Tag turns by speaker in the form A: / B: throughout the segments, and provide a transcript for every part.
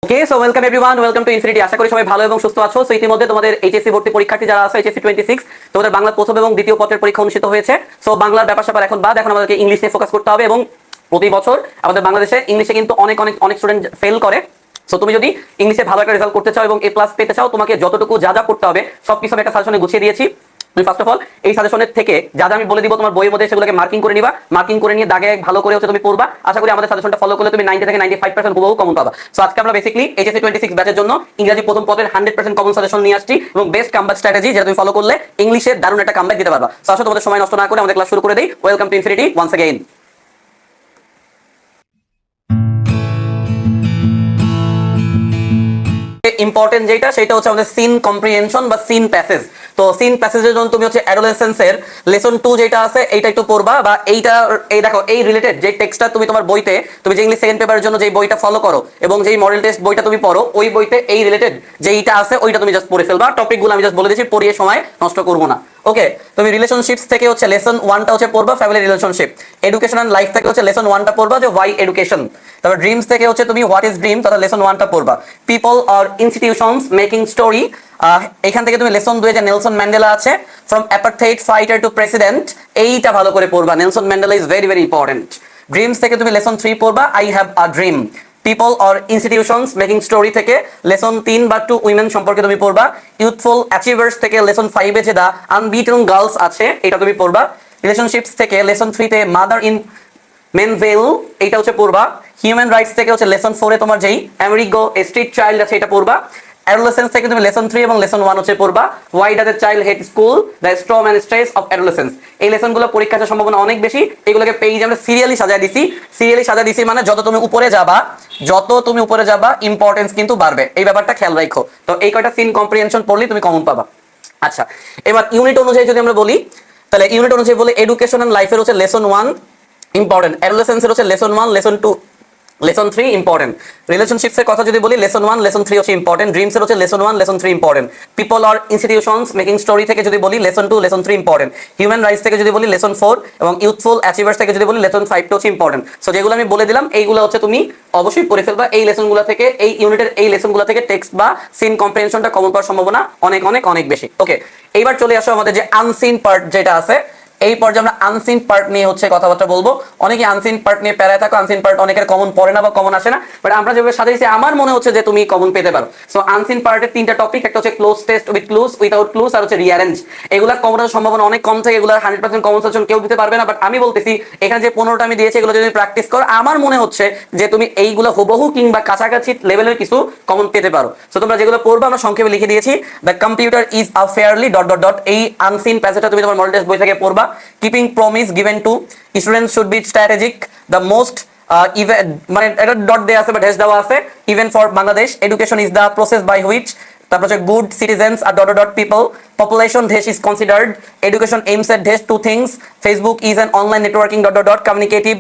A: Okay, so welcome everyone, welcome to Infinity. আশা করি সবাই ভালো এবং সুস্থ আছো। সো ইতিমধ্যে তোমাদের এইচএসসি ভর্তি পরীক্ষার্থী যারা আছে, এইচএসসি 26, তোমাদের বাংলা প্রথম এবং দ্বিতীয় পত্রের পরীক্ষা অনুষ্ঠিত হয়েছে। সো বাংলার ব্যাপার স্যাপার এখন বাদ, এখন আমাদেরকে ইংলিশ নিয়ে ফোকাস করতে হবে। এবং প্রতি বছর আমাদের বাংলাদেশে ইংলিশে কিন্তু অনেক অনেক অনেক স্টুডেন্ট ফেল করে। সো তুমি যদি ইংলিশে ভালো একটা রেজাল্ট করতে চাও এবং A+ পেতে চাও, তোমাকে যতটুকু যা যা করতে হবে সবকিছু আমি একটা সাজেশনে গুছিয়ে দিয়েছি। তুমি ফার্স্ট অফ অল এই সাজেশনের থেকে যা যা আমি বলে দিব তোমার বইয়ের মধ্যে সেগুলোকে মার্কিং করে নিবা। মার্কিং করে নিয়ে দাগে ভালো করে হচ্ছে তুমি পড়বা। আশা করি আমাদের সাজেশনটা ফলো করলে তুমি 90 থেকে 95% হুবহু কমন পাবা। সো আজকে আমরা বেসিক্যালি এইচএসসি 26 ব্যাচের জন্য ইংরেজি প্রথম পত্রের 100% কমন সাজেশন নিয়ে আসছি এবং বেস্ট কামব্যাক স্ট্র্যাটেজি যেটা তুমি ফলো করলে ইংলিশে দারুণ একটা কামব্যাক দিতে পারবা। সো আসলে তোমাদের সময় নষ্ট না করে আমাদের ক্লাস শুরু করে দেই। Welcome to infinity once again. Important যেটা সেটা হচ্ছে আমাদের সিন কম্প্রিহেনশন বা সিন প্যাসেজ। তো সিন প্যাসেজের জন্য তুমি হচ্ছে অ্যাডোলেসেন্সের লেসন 2 যেটা আছে এইটা একটু পড়বা, বা এইটা এই দেখো এই রিলেটেড যে টেক্সটটা তুমি তোমার বইতে তুমি যে ইংলিশ সেকেন্ড পেপারের জন্য যে বইটা ফলো করো এবং যেই মডেল টেস্ট বইটা তুমি পড়ো ওই বইতে এই রিলেটেড যেইটা আছে ওইটা তুমি জাস্ট পড়ে ফেলবা। টপিকগুলো আমি জাস্ট বলে দিয়েছি, পড়িয়ে সময় নষ্ট করবো না। ওকে, তুমি রিলেশনশিপস থেকে হচ্ছে লেসন 1টা হচ্ছে পড়বা, family relationship. Education and life থেকে হচ্ছে লেসন 1টা পড়বা, যে ওয়াই এডুকেশন। তারপর ড্রিমস থেকে হচ্ছে তুমি হোয়াট ইজ ড্রিম, তাহলে লেসন 1টা পড়বা। People or institutions making story, এখান থেকে তুমি লেসন 2 যে নেলসন ম্যান্ডেলা আছে, ফ্রম অ্যাপারথাইড ফাইটার টু প্রেসিডেন্ট, এইটা ভালো করে পড়বা। Nelson Mandela is very very important. Dreams থেকে তুমি লেসন 3 পড়বা, I have a dream. People or institutions making story থেকে লেসন 3 বা 2 উইমেন সম্পর্কে তুমি পড়বা। ইউথফুল অ্যাচিভার্স থেকে লেসন 5 এ যে দা আনবিটেন গার্লস আছে এটা তুমি পড়বা। রিলেশনশিপস থেকে লেসন 3 তে মাদার ইন মেনভেল এইটা হচ্ছে পড়বা। হিউম্যান রাইটস থেকে হচ্ছে লেসন 4 এ তোমার যেই আমেরিগো স্ট্রিট চাইল্ড আছে এটা পড়বা। অ্যাডোলেসেন্স থেকে তুমি লেসন 3 এবং লেসন 1 হচ্ছে পড়বা। Why does a child hate school, the storm and stress of adolescence. এই লেসনগুলো পরীক্ষার সম্ভাবনা অনেক বেশি। এগুলোকে পেজ আমরা সিরিয়ালি সাজায় দিছি। সিরিয়ালি সাজায় দিছি মানে যত তুমি উপরে যাবা ইম্পর্টেন্স কিন্তু বাড়বে। এই ব্যাপারটা খেয়াল রাখো। তো এই কয়টা সিন কম্প্রিহেনশন পড়লে তুমি কমন পাবা। আচ্ছা, এবার ইউনিট অনুযায়ী যদি আমরা বলি, তাহলে ইউনিট অনুযায়ী বলি এডুকেশন এন্ড লাইফের হচ্ছে লেসন 1 ইম্পর্টেন্ট। অ্যাডোলেসেন্সের হচ্ছে lesson 1, lesson 2, lesson 3 important. Relationships এর কথা যদি বলি লেসন 1, লেসন 3 হচ্ছে ইম্পর্টেন্ট। ড্রিমস এর হচ্ছে lesson 1, lesson 3 important. People or institutions making story থেকে যদি বলি lesson 2, lesson 3 important. Human rights থেকে যদি বলি লেসন 4 এবং ইউথফুল অ্যাচিভার্স থেকে যদি বলি লেসন 5 টা হচ্ছে ইম্পর্টেন্ট। সো যেগুলো আমি বলে দিলাম এইগুলো হচ্ছে তুমি অবশ্যই পড়ে ফেলবা। এই লেসনগুলো থেকে, এই ইউনিটের এই লেসনগুলো থেকে টেক্সট বা সিন কম্প্রিহেনশনটা কমন পাওয়ার সম্ভাবনা অনেক অনেক অনেক বেশি। ওকে, এইবার চলে আসো আমাদের যে আনসিন পার্ট যেটা আছে। এই পর্যায়ে আমরা আনসিন পার্ট নিয়ে হচ্ছে কথাবার্তা বলবো। অনেকে আনসিন পার্ট নিয়ে প্যারায় থাকো, আনসিন পার্ট অনেকের কমন পড়ে না বা কমন আসে না, বাট আমরা যেভাবে সাজাইছি আমার মনে হচ্ছে যে তুমি কমন পেতে পারো। সো আনসিন পার্টের 3টা টপিক, একটা হচ্ছে cloze test with clues, without clues, আর হচ্ছে রিঅ্যারেঞ্জ। এগুলা কমনের সম্ভাবনা অনেক কম থাকে, এগুলা 100% কমন সেকশন কেউ দিতে পারবে না। বাট আমি বলতেছি এখানে যে 15টা আমি দিয়েছি এগুলো যদি প্র্যাকটিস করো, আমার মনে হচ্ছে যে তুমি এইগুলো হুবহু কিংবা কাছাকাছি লেভেলের কিছু কমন পেতে পারো। সো তোমরা যেগুলো পড়বে আমরা সংক্ষেপে লিখে দিয়েছি। The computer is a fairly dot dot dot, এই আনসিন প্যাসেজটা তুমি তোমার মডেল টেস্ট বই থেকে পড়বা। Keeping promise given to students should be strategic, the most even মানে এটা ডট দেয়া আছে বা ড্যাশ দেওয়া আছে। Even for Bangladesh education is the process by which, তারপর হচ্ছে good citizens are dot dot people, population dash is considered, education aims at dash two things, Facebook is an online networking dot dot dot, communicative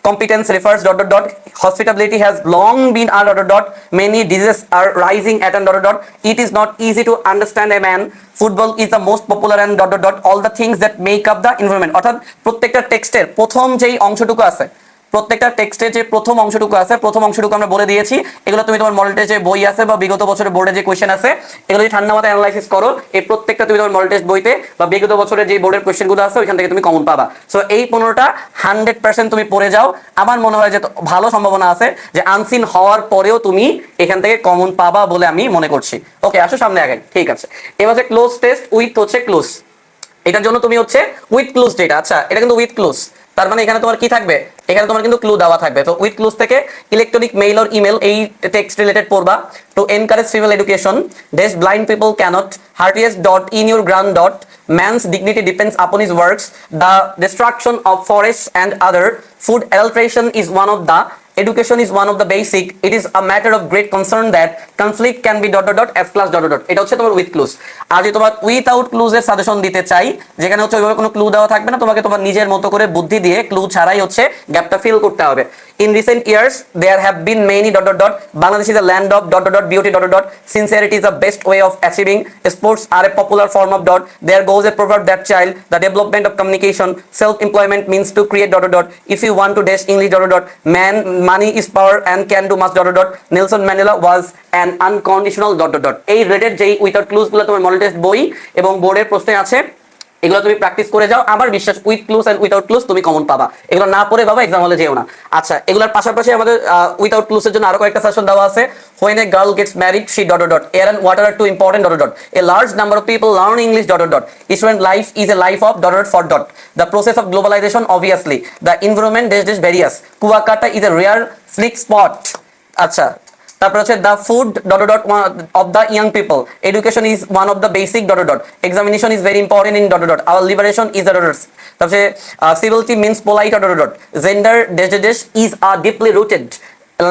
A: competence refers dot dot dot, hospitality has long been a dot dot dot, many diseases are rising at an dot dot dot, it is not easy to understand a man, football is the most popular and dot dot dot, all the things that make up the environment। অর্থাৎ প্রত্যেকটা টেক্সটের প্রথম যেই অংশটুকু আছে, প্রত্যেকটা টেক্সটের যে প্রথম অংশটুকু আছে, প্রথম অংশটুকু আমরা বলে দিয়েছি। এগুলো তুমি তোমার মডেল টেস্টে যে বই আছে বা বিগত বছরের বোর্ডে যে কোয়েশ্চেন আছে এগুলো যদি ঠান্ডা মাথায় অ্যানালাইসিস করো, এই প্রত্যেকটা তুমি তোমার মডেল টেস্ট বইতে বা বিগত বছরের যে বোর্ডের কোয়েশ্চেনগুলো আছে ওইখান থেকে তুমি কমন পাবা। সো এই 15টা 100% তুমি পড়ে যাও, আমার মনে হয় যে ভালো সম্ভাবনা আছে যে আনসিন হওয়ার পরেও তুমি এখান থেকে কমন পাবা বলে আমি মনে করছি। ওকে, আসো সামনে আগে। ঠিক আছে, এবার হচ্ছে ক্লোজ টেস্ট উইথ হচ্ছে ক্লোজ। এটার জন্য তুমি হচ্ছে উইথ ক্লুজ ডেটা। আচ্ছা, এটা কিন্তু উইথ ক্লুজ, তার মানে এখানে তোমার কি থাকবে, এখানে তোমার কিন্তু ক্লু দেওয়া থাকবে। তো উইথ ক্লুজ থেকে ইলেকট্রনিক মেইল অর ইমেল, এই টেক্সট রিলেটেড পড়বা। To encourage female education, these blind people can't, heartiest dot in your grand dot, man's dignity depends upon his works, the destruction of forests and other, food adulteration is one of the, education is one of the basic, it is a matter of great concern that conflict can be dot dot dot f class dot dot dot। এটা হচ্ছে তোমার with clues. আর যদি তোমার without clues এর suggestion দিতে চাই, যেখানে হচ্ছে ওইভাবে কোনো ক্লু দেওয়া থাকবে না, তোমাকে তোমার নিজের মতো করে বুদ্ধি দিয়ে ক্লু ছাড়াই হচ্ছে গ্যাপটা ফিল করতে হবে। In recent years, there have been many ... Bangladesh is a land of ... beauty ... Sincerity is the best way of achieving. Sports are a popular form of ... There goes a proverb that child, the development of communication, self-employment means to create ... If you want to dash English ... Man, money is power and can do much ... Nelson Mandela was an unconditional ... এই rated যেই without clues গুলো তোমার model test বই এবং বোর্ডের প্রশ্নে আছে, এগুলো তুমি প্র্যাকটিস করে যাও। আমার বিশ্বাস with clues and without clues তুমি কমন পাবা। এগুলো না পড়ে বাবা এক্সাম হলে যেও না। আচ্ছা, এগুলোর পাশাপাশি আমাদের উইথাউট ক্লুজ এর জন্য আরো কয়েকটা সেশন দেওয়া আছে। When a girl gets married, she ... Air and water are too important ... A large number of people learn English ... Student life is a life of ... for ... The process of globalization, obviously. The environment is various. Kuakata is a rare slick spot. আচ্ছা, তারপর হচ্ছে the food ... of the young people, education is one of the basic ... examination is very important in ... our liberation is ... তারপরে civility means polite ... gender is deeply rooted,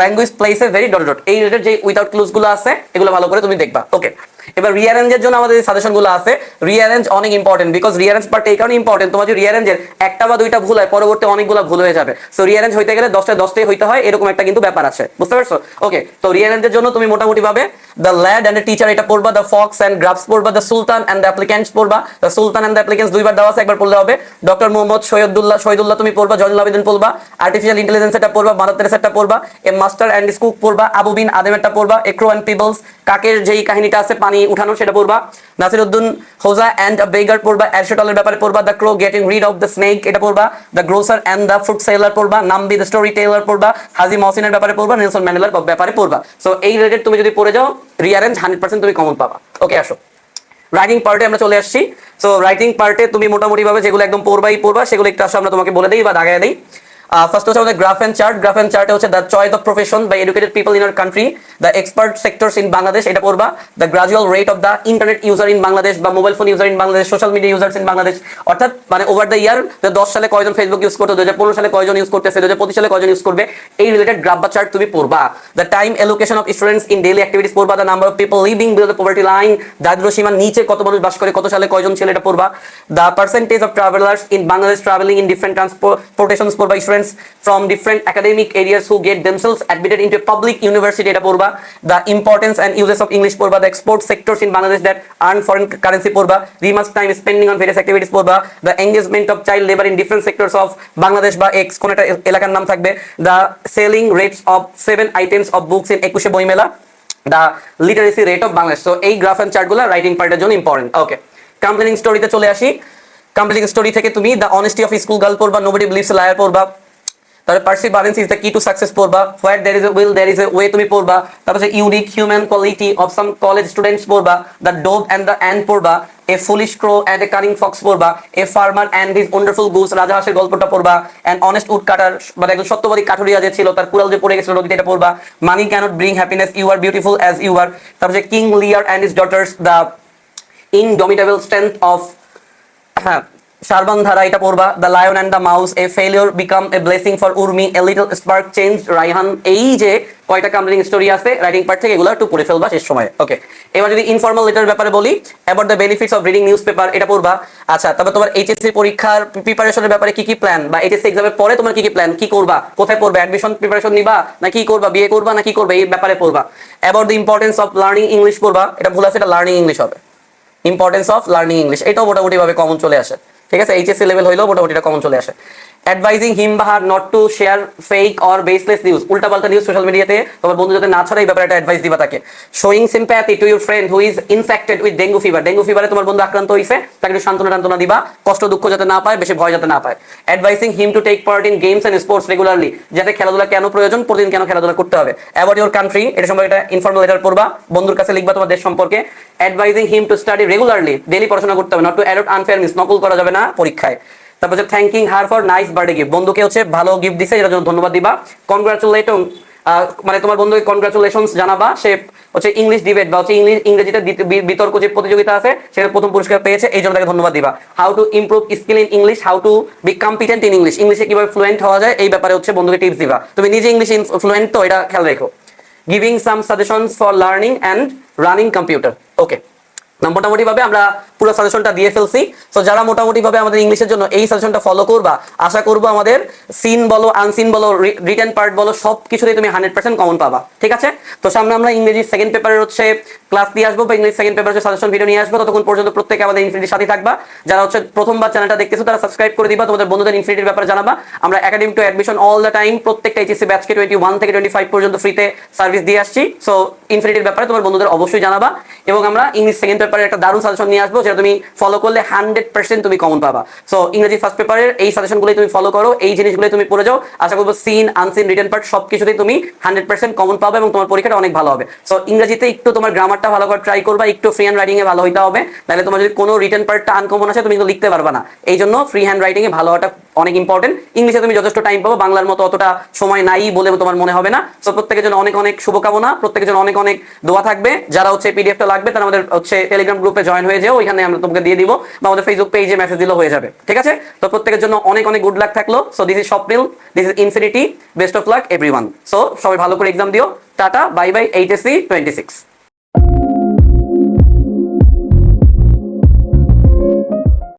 A: language place a very ... এই related যে without clues গুলো আছে এগুলো ভালো করে তুমি দেখবা। ওকে, এবার রিঅ্যারেঞ্জের জন্য আমাদের সাজেশন গুলো আছে। রিঅ্যারেঞ্জ অনেক ইম্পর্টেন্ট, বিকজ রিঅ্যারেঞ্জ পার্ট এই কারণে ইম্পর্টেন্ট, তোমার যদি রিঅ্যারেঞ্জের একটা বা দুইটা ভুল হয় পরবর্তী অনেকগুলো ভুল হয়ে যাবে। সো রিঅ্যারেঞ্জ হইতে গেলে 10টায় হইতে হয়, এরকম একটা কিন্তু ব্যাপার আছে, বুঝতে পারছো? ওকে, তো রিঅ্যারেঞ্জের জন্য তুমি মোটামুটি ভাবে দ্য ল্যাড এন্ড টিচার এটা পড়বা, দ্য ফক্স এন্ড গ্রাফস পড়বা, the sultan and the applicants পড়বা। The sultan and the applicants দুইবার দেওয়া আছে, একবার পড়লে হবে। ডক্টর মোহাম্মদ শহীদুল্লাহ তুমি পড়বা, জয়নুল আবেদিন পড়বা, আর্টিফিশিয়াল ইন্টেলিজেন্স এটা পড়বা, মাদার তেরেসাটা পড়বা, এ মাস্টার এন্ড কুক পড়বা, আবু বিন আদেমেরটা পড়বা, এক্রো এন্ড পিবলস কাকের যেই কাহিনীটা আছে পানি উঠানো সেটা পড়বা, নাসিরউদ্দিন হোজা এন্ড আ বেগার পড়বা, অ্যারিস্টটলের ব্যাপারে পড়বা, the crow getting rid of the snake এটা পড়বা, the grocer and the fruit seller পড়বা, নামবি দ্য স্টোরি টেলার পড়বা, হাজি মহসিনের ব্যাপারে পড়বা, নেলসন ম্যান্ডেলার ব্যাপারে পড়বা। সো এই রিলেটেড তুমি যদি পড়ে যাও রিঅ্যারেঞ্জ 100% তুমি কমন পাবা। ওকে, আসো রাইটিং পার্টে আমরা চলে আসছি। সো রাইটিং পার্টে তুমি মোটামুটি ভাবে যেগুলো একদম পড়বা সেগুলো একটু আসো আমরা তোমাকে বলে দিই বা দাগায় দিই। ফার্স্ট হচ্ছে আমাদের graph and chart. Graph and চার্টে হচ্ছে the choice of profession by educated people in our country, the expert sectors in Bangladesh এটা পড়বা, the gradual rate of the internet user in Bangladesh বা mobile phone user in Bangladesh, social media users in Bangladesh, অর্থাৎ মানে over the year 10 সালে কয়জন Facebook use করতো, 2015 সালে কয়জন ইউজ করতেছে, 2025 সালে কয়জন ইউজ করবে, এই রিলেটেড গ্রাফ বা চার্ট তুমি পড়বা। The time allocation of students in daily activities পড়বা, the number of people living below the poverty line, দারিদ্র্য সীমার নিচে কত মানুষ বাস করে, কত সালে কয়জন ছিল এটা পড়বা। The percentage of travellers in Bangladesh travelling in different transportations পড়বা, students from different academic areas who get themselves admitted into a public university এটা পড়বা। The importance and uses of English পড়বা, the export sectors in Bangladesh that earn foreign currency পড়বা, we must time spending on various activities পড়বা, the engagement of child labor in different sectors of Bangladesh বা X কোন একটা এলাকার নাম থাকবে, the selling rates of 7 items of books in 21 বই মেলা, the literacy rate of Bangladesh। So এই গ্রাফ এন্ড চার্ট গুলো রাইটিং পার্টের জন্য ইম্পর্টেন্ট। ওকে, কমপ্লেনিং স্টোরিতে চলে আসি। কমপ্লেনিং স্টোরি থেকে তুমি the honesty of school girl পড়বা, নোবডি বিলিভস লায়ার পড়বা, তারপরে perseverance is the key to success পড়বা, where there is a will there is a way তুমি পড়বা, তারপরে unique human quality of some college students পড়বা, the dog and the ant পড়বা, a foolish crow and a cunning fox পড়বা, a farmer and his wonderful goose রাজহাঁসের গল্পটা পড়বা, and honest would কাটার মানে একজন সত্যবাদী কাঠুরিয়া যে ছিল তার কুড়াল যে পড়ে গেছিল নদীতে এটা পড়বা, money cannot bring happiness you are beautiful as you are, তারপরে King Lear and his daughters, the indomitable strength of শারবানধারা এটা পড়বা, the lion and the mouse, a failure become a blessing for Urmi, a little spark change Raihan. এই যে কয়টা complaining story আছে writing part থেকে এগুলো একটু পড়ে ফেলবা শেষ সময়। ওকে, এবার যদি ইনফর্মাল লেটারের ব্যাপারে বলি, about the benefits of reading news paper এটা পড়বা। আচ্ছা, তবে তোমার এইচএসসি পরীক্ষার প্রিপারেশনের ব্যাপারে কি কি প্ল্যান, বা এইচএসসি এক্সামের পরে তোমার কি কি প্ল্যান, কি করবা, কোথায় পড়বা, অ্যাডমিশন প্রিপারেশন নিবা না কি করবা, বিয়ে করবা না কি করবে, এই ব্যাপারে পড়বা। About the importance of learning English পড়বা, এটা ভুল আছে, এটা লার্নিং ইংলিশ হবে। ইম্পর্টেন্স অফ লার্নিং ইংলিশ এটাও মোটামুটি ভাবে কমন চলে আসে, ঠিক আছে? এইচএসসি লেভেল হইলেও মোটামুটি এটা কমন চলে আসে। Advising him or her not to share fake or baseless news, উল্টাপাল্টা নিউজ সোশ্যাল মিডিয়াতে তোমার বন্ধু যাতে না ছড়ায় এই ব্যাপারে একটা অ্যাডভাইস দিবা তাকে। Showing sympathy to your friend who is infected with dengue fever, dengue ফিভারে তোমার বন্ধু আক্রান্ত হয়েছে, তাকে একটু সান্ত্বনা দিবা, কষ্ট দুঃখ যাতে না পায়, বেশি ভয় যাতে না পায়। Advising him to take part in games and sports regularly, যাতে খেলাধুলা কেন প্রয়োজন, প্রতিদিন কেন খেলাধুলা করতে হবে। অ্যাবাউট ইউর কান্ট্রি এটা সম্পর্কে একটা ইনফর্মাল লেটার পড়বা, বন্ধুর কাছে লিখবা তোমার দেশ সম্পর্কে। Advising him to study regularly, daily পড়াশোনা করতে হবে, not to adopt unfair miss, নকল করা যাবে না পরীক্ষায়। তারপর হচ্ছে thanking her for nice birthday gift, বন্ধুকে হচ্ছে ভালো গিফট দিছে এটার জন্য ধন্যবাদ দিবা। কনগ্রাচুলেটিং মানে তোমার বন্ধুকে কনগ্রাচুলেশনস জানাবা, সে হচ্ছে ইংলিশ ডিবেট বা হচ্ছে ইংরেজিতে বিতর্ক যে প্রতিযোগিতা আছে সেটা প্রথম পুরস্কার পেয়েছে, এই জন্য তাকে ধন্যবাদ দিবা। How to improve skill in English, how to B competent in English, ইংলিশে কিভাবে ফ্লুয়েন্ট হওয়া যায় এই ব্যাপারে হচ্ছে বন্ধুকে টিপস দিবা। তুমি নিজে ইংলিশ ফ্লুয়েন্ট তো এটা খেয়াল রেখো। Giving some suggestions for learning and running computer. Okay, মোটামুটি ভাবে আমরা পুরো সাজেশনটা দিয়ে ফেলছি। তো যারা মোটামুটি ভাবে আমাদের ইংলিশের জন্য এই সাজেশনটা ফলো করবা, আশা করবো আমাদের সিন বলো, আনসিন বলো, রিটেন পার্ট বলো, সব কিছুতেই তুমি 100% কমন পাবা। ঠিক আছে, তো সামনে আমরা ইংরেজি সেকেন্ড পেপারের হচ্ছে ক্লাস দিয়ে আসবো বা ইংলিশ সেকেন্ড পেপার হচ্ছে সাজেশন ভিডিও নিয়ে আসবো। ততক্ষণ পর্যন্ত প্রত্যেকে আমাদের ইনফিনিটির সাথে থাকবা। যারা হচ্ছে প্রথমবার চ্যানেলটা দেখতেছো তারা সাবস্ক্রাইব করে দিবা, তোমাদের বন্ধুদের ইনফিনিটির ব্যাপারে জানাবা। আমরা academic two admission all the time প্রত্যেকটা এইচএসসি ব্যাচকে 21 থেকে 25 পর্যন্ত ফ্রিতে সার্ভিস দিয়ে আসছি। সো ইনফিনিটির ব্যাপারে তোমার বন্ধুদের অবশ্যই জানাবা। এবং আমরা ইংলিশ সেকেন্ড পেপারের একটা দারুণ সাজেশন নিয়ে আসবো, যেটা তুমি ফলো করলে 100% তুমি কমন পাবা। সো ইংরেজি ফার্স্ট পেপারের এই সাজেশনগুলোই তুমি ফলো করো, এই জিনিসগুলোই তুমি পড়ে যাও। আশা করবো সিন, আনসিন, রিটেন পার্ট সবকিছুতেই তুমি 100% কমন পাবে এবং তোমার পরীক্ষাটা অনেক ভালো হবে। সো ইংরেজিতে একটু তোমার গ্রামারটা ভালো করে ট্রাই করবা, একটু ফ্রি হ্যান্ড রাইটিং এ ভালো হইতে হবে। তাহলে তোমার যদি কোনো রিটেন পার্টটা আনকমন আসে তুমি কিন্তু লিখতে পারবা না। এই জন্য ফ্রি হ্যান্ড রাইটিং এ ভালো হওয়াটা অনেক ইম্পর্টেন্ট। ইংলিশে তুমি যথেষ্ট টাইম পাবো, বাংলার মতো অতটা সময় নাই বলে তোমার মনে হবে না। সো প্রত্যেকের জন্য অনেক অনেক শুভকামনা, প্রত্যেকের জন্য অনেক অনেক দোয়া থাকবে। যারা হচ্ছে পিডিএফটা লাগবে তারা আমাদের হচ্ছে টেলিগ্রাম গ্রুপে জয়েন হয়ে যাও, ওইখানে আমরা তোমাকে দিয়ে দিব, বা আমাদের ফেসবুক পেজে মেসেজ দিলেও হয়ে যাবে। ঠিক আছে, তো প্রত্যেকের জন্য অনেক অনেক গুড লাক থাকলো। So this is Swapnil, this is infinity, best of luck everyone. So সবাই ভালো করে এক্সাম দিও। Tata, bye bye, HSC 26।